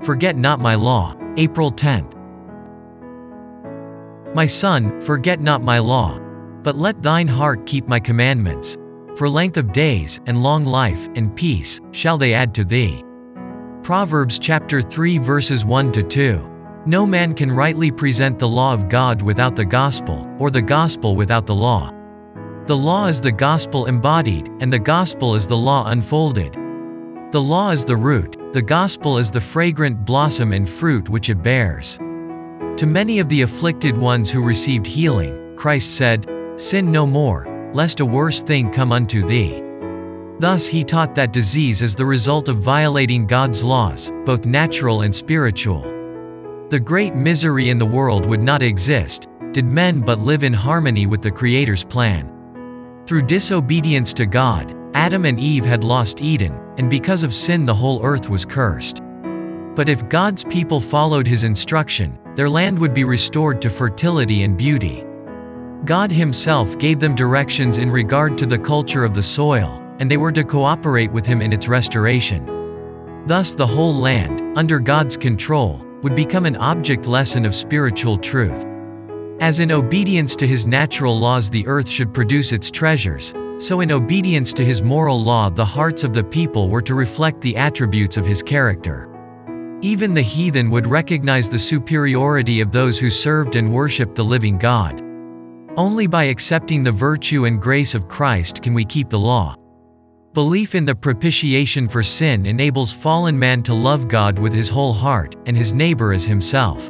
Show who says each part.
Speaker 1: forget not my law. April 10th. My son, forget not my law, but let thine heart keep my commandments. For length of days, and long life, and peace, shall they add to thee. Proverbs chapter 3 verses 1-2. No man can rightly present the law of God without the gospel, or the gospel without the law. The law is the gospel embodied, and the gospel is the law unfolded. The law is the root, the gospel is the fragrant blossom and fruit which it bears. To many of the afflicted ones who received healing, Christ said, "Sin no more, lest a worse thing come unto thee." Thus he taught that disease is the result of violating God's laws, both natural and spiritual. The great misery in the world would not exist, did men but live in harmony with the Creator's plan. Through disobedience to God, Adam and Eve had lost Eden, and because of sin the whole earth was cursed. But if God's people followed His instruction, their land would be restored to fertility and beauty. God Himself gave them directions in regard to the culture of the soil, and they were to cooperate with Him in its restoration. Thus the whole land, under God's control, would become an object lesson of spiritual truth. As in obedience to His natural laws the earth should produce its treasures, so in obedience to His moral law the hearts of the people were to reflect the attributes of His character. Even the heathen would recognize the superiority of those who served and worshiped the living God. Only by accepting the virtue and grace of Christ can we keep the law. Belief in the propitiation for sin enables fallen man to love God with his whole heart, and his neighbor as himself.